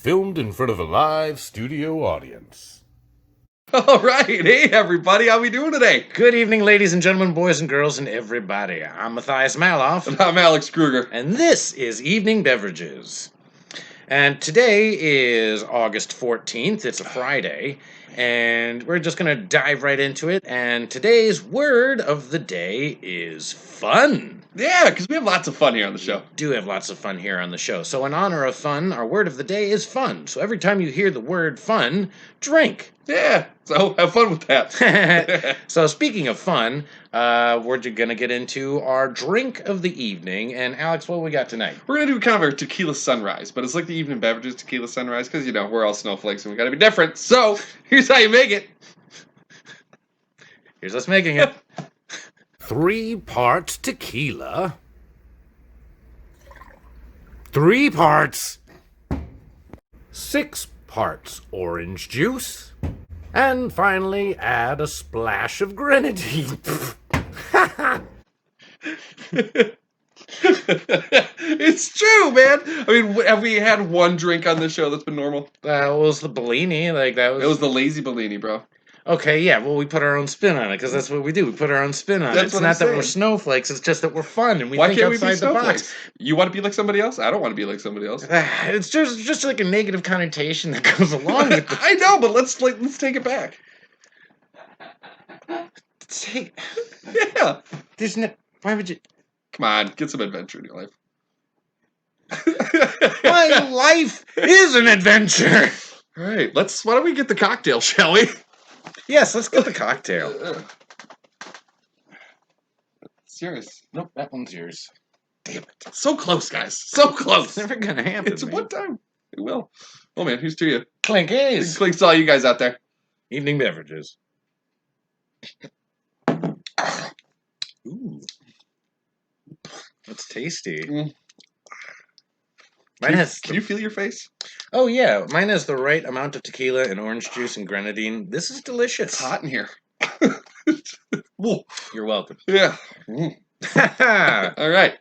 filmed in front of a live studio audience. All right. Hey, everybody. How we doing today? Good evening, ladies and gentlemen, boys and girls, and everybody. I'm Matthias Maloff. And I'm Alex Kruger. And this is Evening Beverages. And today is August 14th. It's a Friday. And we're just going to dive right into it. And today's word of the day is fun. Yeah, because we have lots of fun here on the show. We do have lots of fun here on the show. So in honor of fun, our word of the day is fun. So every time you hear the word fun, drink. Yeah, so have fun with that. So speaking of fun, we're going to get into our drink of the evening. And Alex, what we got tonight? We're going to do kind of a Tequila Sunrise, but it's like the Evening Beverages Tequila Sunrise because, you know, we're all snowflakes and we got to be different. So here's how you make it. Here's us making it. 3 parts tequila. 3 parts. 6 parts orange juice. And finally, add a splash of grenadine. It's true, man. I mean, have we had one drink on this show that's been normal? That was the Bellini. It was the lazy Bellini, bro. Okay, yeah, well, we put our own spin on it, because that's what we do. We put our own spin on it. It's not that we're snowflakes, it's just that we're fun, and we think outside the box. You want to be like somebody else? I don't want to be like somebody else. It's just like a negative connotation that goes along with it. I know, but let's take it back. Yeah. There's no... Why would you... Come on, get some adventure in your life. My life is an adventure! All right, why don't we get the cocktail, shall we? Yes, let's get the cocktail. It's yours. Nope, that one's yours. Damn it. So close, guys. So close. It's never gonna happen. It's one time. It will. Oh, man, here's to you. Clinkies. Clinks to all you guys out there. Evening Beverages. Ooh. That's tasty. Can you feel your face? Oh, yeah. Mine has the right amount of tequila and orange juice and grenadine. This is delicious. It's hot in here. You're welcome. Yeah. All right.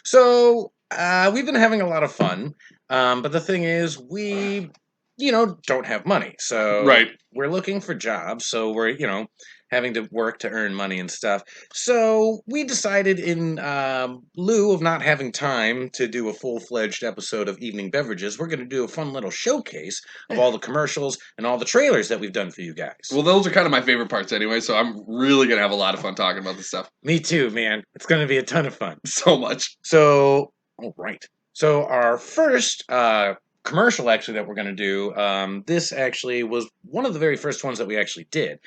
So, we've been having a lot of fun, but the thing is, we, don't have money. So, right. We're looking for jobs, so we're, having to work to earn money and stuff. So we decided in lieu of not having time to do a full-fledged episode of Evening Beverages, we're going to do a fun little showcase of all the commercials and all the trailers that we've done for you guys. Well, those are kind of my favorite parts anyway, so I'm really going to have a lot of fun talking about this stuff. Me too, man. It's going to be a ton of fun. So much. So, all right. So our first commercial, actually, that we're going to do, this actually was one of the very first ones that we actually did,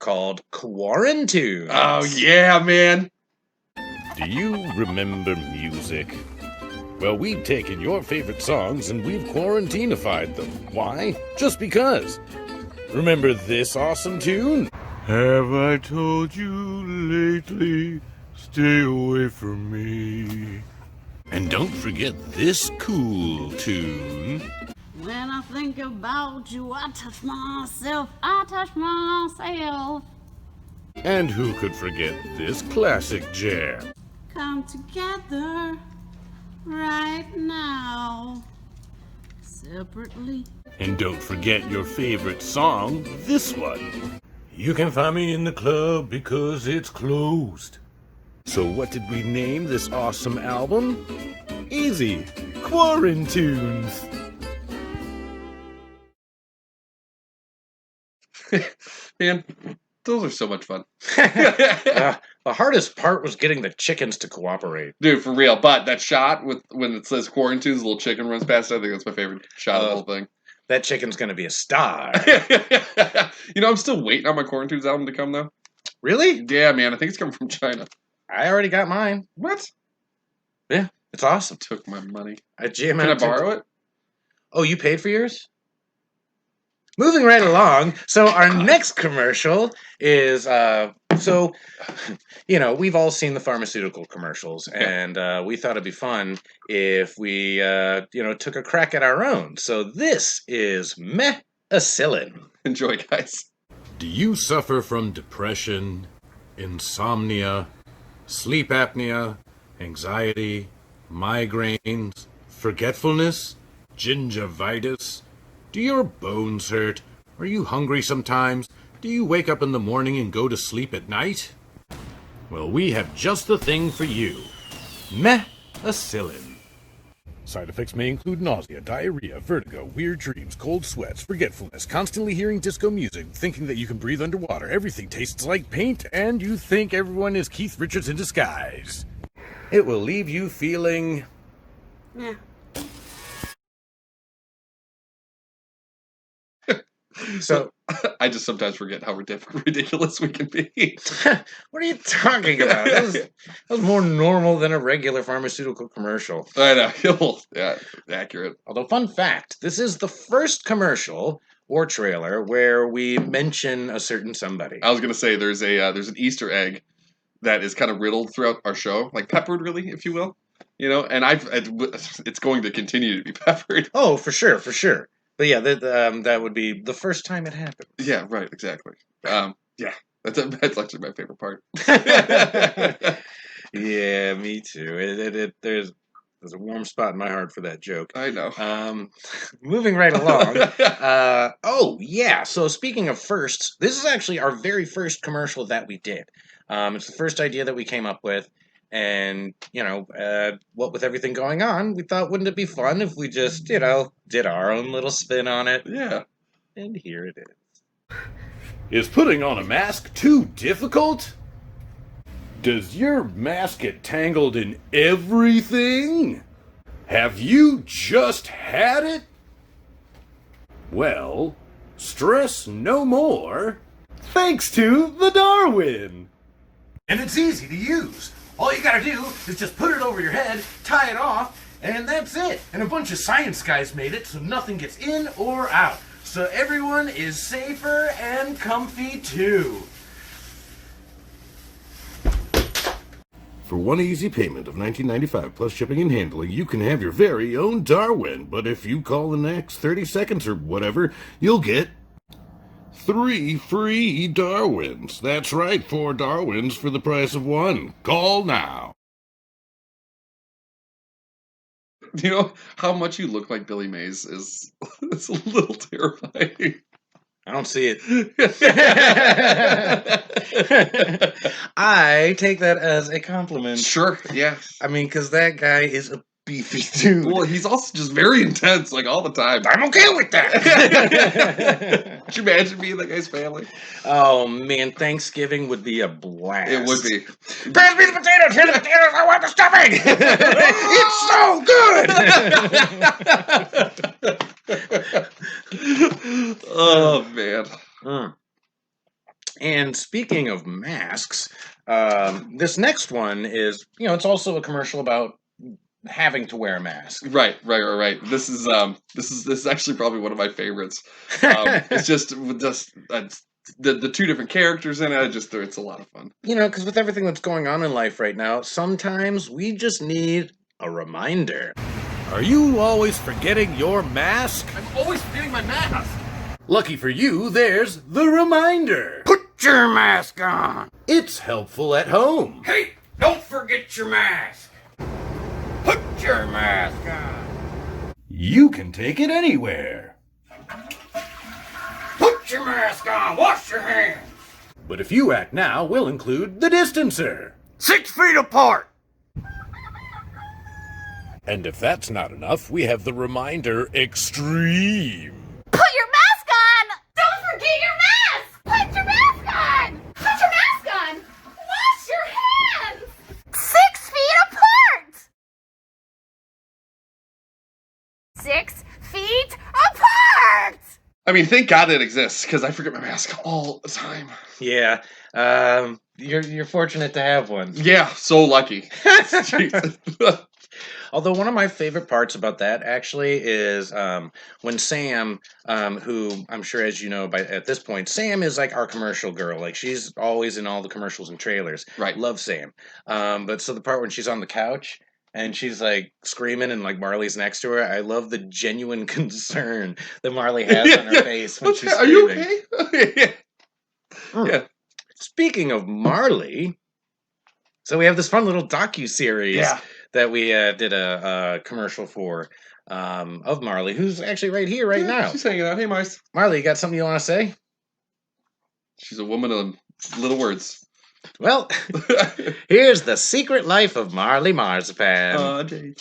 called Quarantine. Oh, yeah, man. Do you remember music? Well, we've taken your favorite songs and we've quarantinified them. Why? Just because. Remember this awesome tune? Have I told you lately, stay away from me? And don't forget this cool tune. When I think about you, I touch myself. And who could forget this classic jam? Come together right now, separately. And don't forget your favorite song, this one. You can find me in the club because it's closed. So what did we name this awesome album? Easy, Quarantunes. Man, those are so much fun. The hardest part was getting the chickens to cooperate. Dude, for real. But that shot when it says Quarantines, the little chicken runs past it, I think that's my favorite shot of the whole thing. That chicken's going to be a star. I'm still waiting on my Quarantines album to come, though. Really? Yeah, man. I think it's coming from China. I already got mine. What? Yeah, it's awesome. Took my money. Can I borrow it? Oh, you paid for yours? Moving right along, so our next commercial is, we've all seen the pharmaceutical commercials, and we thought it'd be fun if we, took a crack at our own. So this is Methicillin. Enjoy, guys. Do you suffer from depression, insomnia, sleep apnea, anxiety, migraines, forgetfulness? Gingivitis? Do your bones hurt? Are you hungry sometimes? Do you wake up in the morning and go to sleep at night? Well, we have just the thing for you. Methicillin. Side effects may include nausea, diarrhea, vertigo, weird dreams, cold sweats, forgetfulness, constantly hearing disco music, thinking that you can breathe underwater, everything tastes like paint, and you think everyone is Keith Richards in disguise. It will leave you feeling... Yeah. So, I just sometimes forget how ridiculous we can be. what are you talking about? That was more normal than a regular pharmaceutical commercial. I know. Yeah, accurate. Although, fun fact, this is the first commercial or trailer where we mention a certain somebody. I was gonna say there's an Easter egg that is kind of riddled throughout our show, like peppered, really, if you will. And it's going to continue to be peppered. Oh, for sure. But yeah, that would be the first time it happened. Yeah, right, exactly. Yeah, that's actually my favorite part. Yeah, me too. There's a warm spot in my heart for that joke. I know. Moving right along. Oh yeah. So speaking of firsts, this is actually our very first commercial that we did. It's the first idea that we came up with, and what with everything going on, we thought, wouldn't it be fun if we just did our own little spin on it? Yeah. And here it is. Is putting on a mask too difficult? Does your mask get tangled in everything? Have you just had it? Well, stress no more, thanks to the Darwin. And it's easy to use. All you gotta do is just put it over your head, tie it off, and that's it. And a bunch of science guys made it so nothing gets in or out. So everyone is safer and comfy too. For one easy payment of $19.95 plus shipping and handling, you can have your very own Darwin. But if you call the next 30 seconds or whatever, you'll get 3 free Darwins. That's right, 4 Darwins for the price of 1. Call now. You know how much you look like Billy Mays is it's a little terrifying. I don't see it. I take that as a compliment. Sure, yeah. I mean, because that guy is a beefy dude. Well, he's also just very intense, like all the time. I'm okay with that. Could you imagine being that guy's family? Oh man, Thanksgiving would be a blast. It would be. Pass me the potatoes. Here's the potatoes. I want the stuffing. It's so good. Oh man. And speaking of masks, this next one is, it's also a commercial about having to wear a mask. Right. This is actually probably one of my favorites. It's just the two different characters in it. It's a lot of fun. Because with everything that's going on in life right now, sometimes we just need a reminder. Are you always forgetting your mask? I'm always forgetting my mask. Lucky for you, there's the reminder. Put your mask on. It's helpful at home. Hey, don't forget your mask. Put your mask on. You can take it anywhere. Put your mask on. Wash your hands. But if you act now, we'll include the distancer. 6 feet apart. And if that's not enough, we have the reminder extreme. Put your mask on! Don't forget your mask! Put your mask on! Put your mask on! Wash your hands! 6 feet apart! 6 feet apart! I mean, thank God it exists, because I forget my mask all the time. Yeah, you're fortunate to have one. Yeah, so lucky. Although one of my favorite parts about that actually is when Sam, who I'm sure as you know at this point, Sam is like our commercial girl. Like she's always in all the commercials and trailers. Right. Love Sam. But so the part when she's on the couch and she's like screaming and like Marley's next to her, I love the genuine concern that Marley has on her face when she's Are you screaming. okay? Yeah. Speaking of Marley, so we have this fun little docu-series that we did a commercial for of Marley, who's actually right here, right now. She's hanging out. Hey, Mice. Marley, you got something you want to say? She's a woman of little words. Well, here's the secret life of Marley Marzipan. Jay.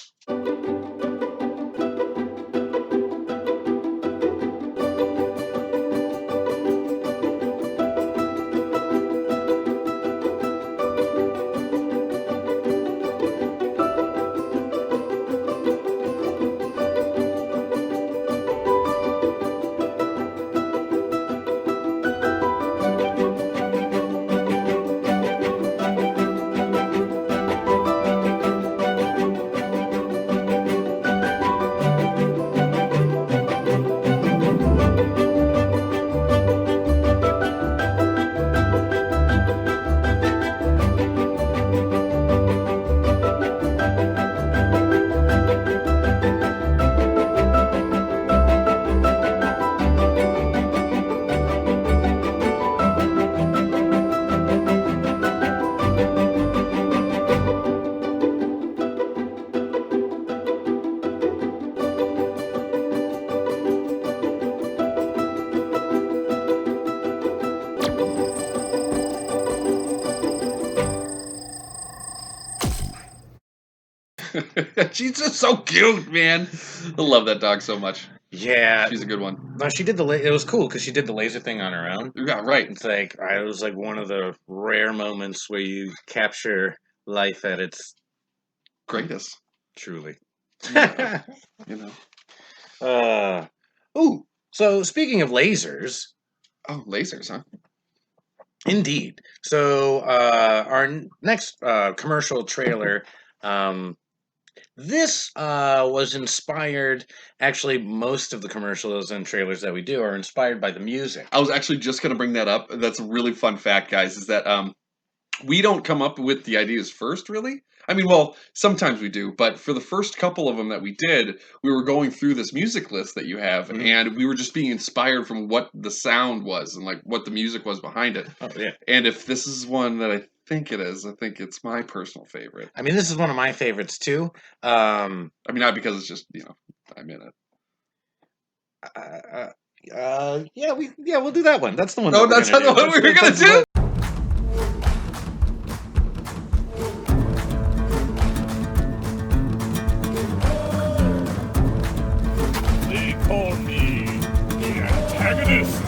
She's just so cute, man. I love that dog so much. Yeah, She's a good one. no, she did it was cool because she did the laser thing on her own. Yeah, right. It's like it was like one of the rare moments where you capture life at its Greatness. truly. You know. Ooh, so speaking of lasers, Oh, lasers, huh? indeed. So our next commercial trailer, this was inspired. Actually, most of the commercials and trailers that we do are inspired by the music. I was actually just going to bring that up. That's a really fun fact, guys, is that we don't come up with the ideas first, really. I mean, well, sometimes we do, but for the first couple of them that we did, we were going through this music list that you have, and we were just being inspired from what the sound was and like what the music was behind it. Oh yeah. And if this is one that I think it is, I think it's my personal favorite. I mean, this is one of my favorites too. I mean, not because it's just, I'm in it. We'll do that one. That's the one. No, that that's not the one we were going to do. They call me the antagonist.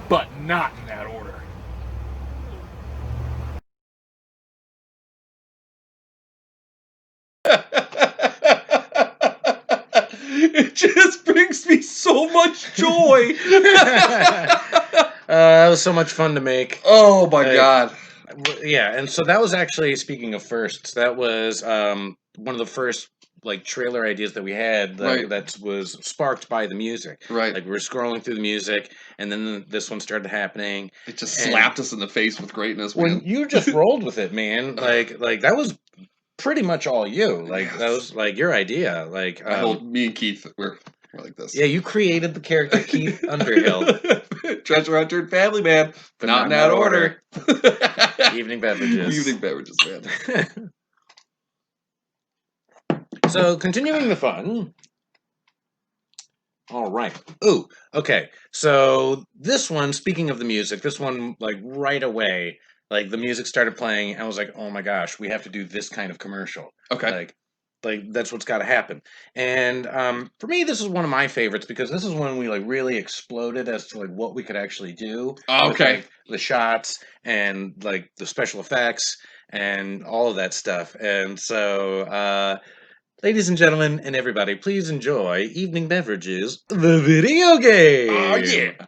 But not in that order. It just brings me so much joy. That was so much fun to make. Oh my God. Yeah, and so that was actually, speaking of firsts, that was one of the first like trailer ideas that we had that was sparked by the music. Right. Like we were scrolling through the music, and then this one started happening. It just slapped us in the face with greatness, man. When you just rolled with it, man, like that was pretty much all you. Like that was like your idea. Like me and Keith, we're like this. Yeah, you created the character Keith Underhill. Treasure Hunter and Family Man, but not in that order. Evening Beverages. Evening Beverages, man. So, continuing the fun. All right. Ooh, okay. So, this one, speaking of the music, this one, like, right away, like, the music started playing, and I was like, oh my gosh, we have to do this kind of commercial. Okay. Like that's what's got to happen. And for me, this is one of my favorites because this is when we like really exploded as to like what we could actually do. Okay. With, like, the shots and like the special effects and all of that stuff. And so, ladies and gentlemen, and everybody, please enjoy Evening Beverages, the video game. Oh yeah.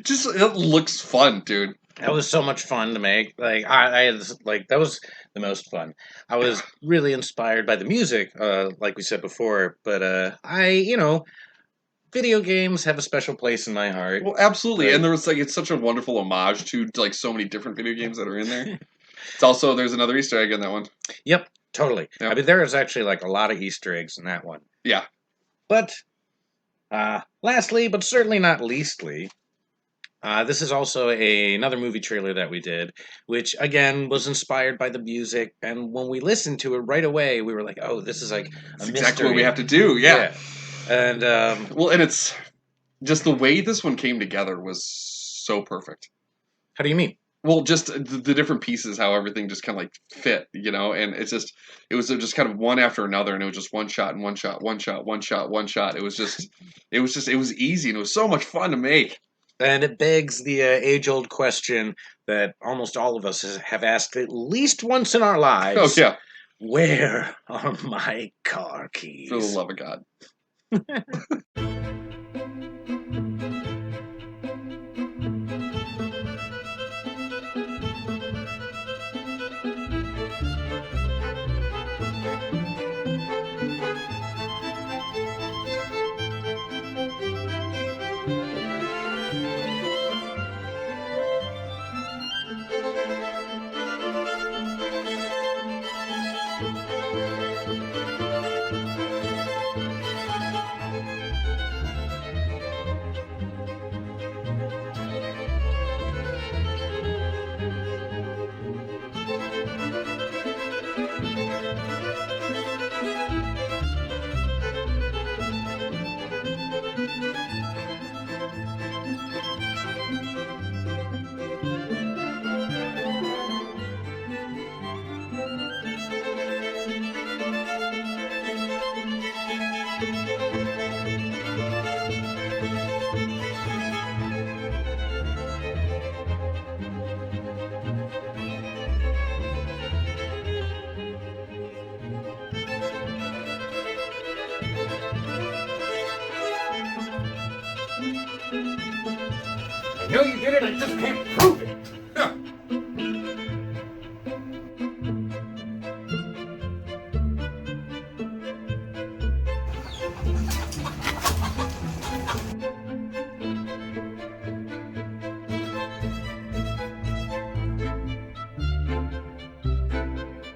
It looks fun, dude. That was so much fun to make. Like I had this, like that was the most fun. I was really inspired by the music, like we said before. But video games have a special place in my heart. Well, absolutely. Right. And there was it's such a wonderful homage to like so many different video games that are in there. It's also there's another Easter egg in that one. Yep, totally. Yep. I mean, there is actually like a lot of Easter eggs in that one. Yeah. But lastly, but certainly not leastly, this is also another movie trailer that we did, which again was inspired by the music. And when we listened to it right away, we were like, "Oh, this is like That's a exactly what we mystery." have to do. Yeah. And Well, and it's just the way this one came together was so perfect. how do you mean? Well, just the different pieces, how everything just kind of like fit, and it was just kind of one after another, and it was just one shot and one shot, one shot, one shot, one shot. It was easy, and it was so much fun to make. And it begs the age-old question that almost all of us have asked at least once in our lives. Oh yeah, Where are my car keys? for the love of God. I know you did it, I just can't prove it. Huh.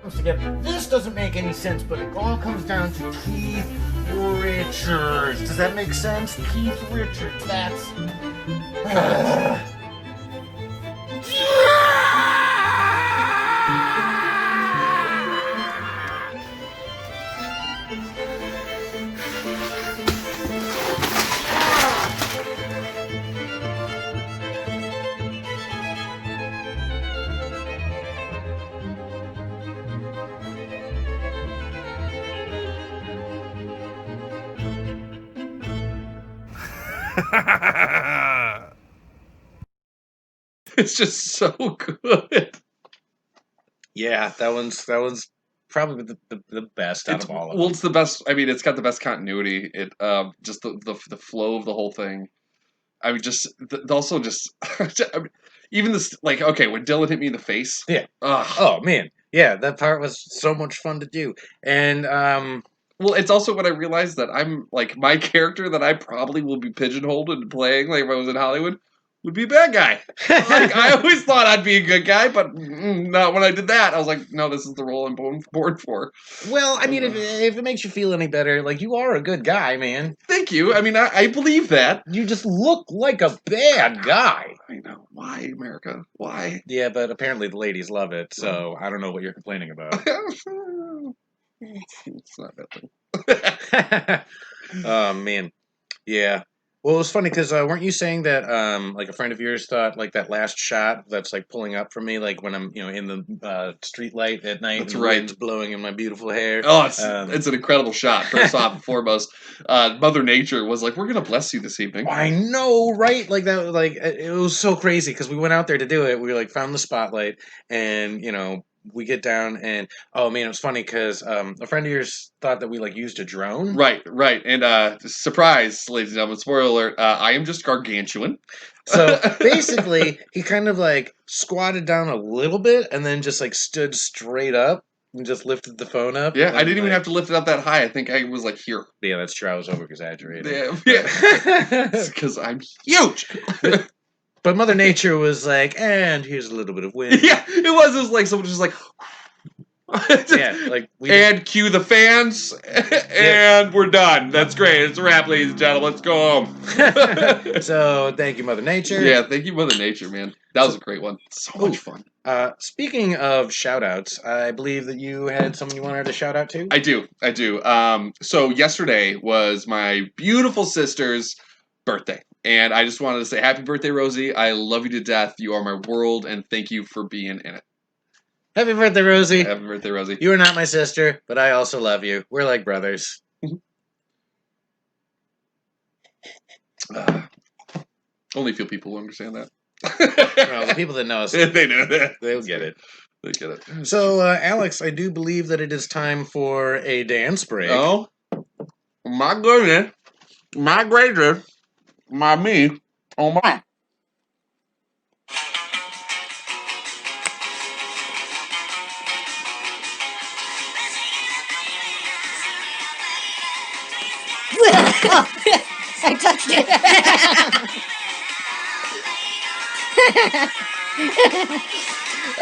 Once again, this doesn't make any sense, but it all comes down to Keith Richards. Does that make sense? Keith Richards, that's... It's just so good. Yeah, that one's probably the best out of all of them. Well, it's the best. I mean, it's got the best continuity. It just the flow of the whole thing. I mean, also just I mean, even this okay when Dylan hit me in the face. Yeah. Ugh. Oh man, yeah, that part was so much fun to do. And Well, it's also when I realized that I'm my character that I probably will be pigeonholed into playing if I was in Hollywood would be a bad guy. I always thought I'd be a good guy, but not when I did that. I was like, no, this is the role I'm born for. well, I mean, if it makes you feel any better, like you are a good guy, man. Thank you. I mean, I believe that. You just look like a bad guy. I know. Why, America? Why? Yeah, but apparently the ladies love it, so I don't know what you're complaining about. It's not that thing. Oh man, yeah. Well, it was funny because weren't you saying that a friend of yours thought that last shot that's pulling up from me when I'm in the street light at night That's and the right. wind's blowing in my beautiful hair. Oh, it's an incredible shot. First off and foremost, Mother Nature was like, "We're gonna bless you this evening." I know, right? It was so crazy because we went out there to do it. We found the spotlight, and we get down and oh man, it was funny because a friend of yours thought that we like used a drone. Right. And surprise, ladies and gentlemen, spoiler alert, I am just gargantuan. So basically, he kind of like squatted down a little bit and then just like stood straight up and just lifted the phone up. Yeah, and I didn't even like- have to lift it up that high. I think I was like here. Yeah, that's true. I was over exaggerating. Yeah. Because I'm huge. But Mother Nature was like, and here's a little bit of wind. Yeah, it was. It was like someone just like. Yeah, like we And cue the fans, and we're done. That's great. It's a wrap, ladies and gentlemen. Let's go home. So thank you, Mother Nature. Yeah, thank you, Mother Nature, man. That was a great one. So much fun. Speaking of shout outs, I believe that you had someone you wanted to shout out to. I do. So yesterday was my beautiful sister's birthday. And I just wanted to say happy birthday, Rosie. I love you to death. You are my world, and thank you for being in it. Happy birthday, Rosie. Happy birthday, Rosie. You are not my sister, but I also love you. We're like brothers. Only a few people will understand that. Well, the people that know us, They know that. they'll get it. They get it. So, Alex, I do believe that it is time for a dance break. Oh, my goodness. My grader. My me. Oh, my. I touched it.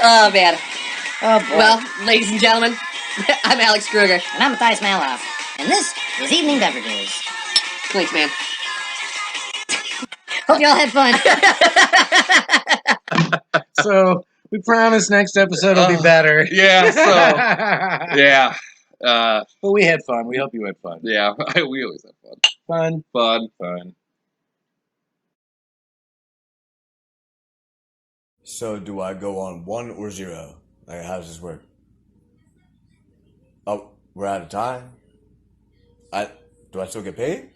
Oh, man. Oh boy. Well, ladies and gentlemen, I'm Alex Kruger. And I'm Matthias Maloff. And this is Evening Beverages. Thanks, man. Hope you all had fun. So, we promise next episode will be better. Yeah, so. Yeah. But we had fun. We hope you had fun. Yeah, we always have fun. Fun. Fun. So do I go on 1 or 0? Like, how does this work? Oh, we're out of time? Do I still get paid?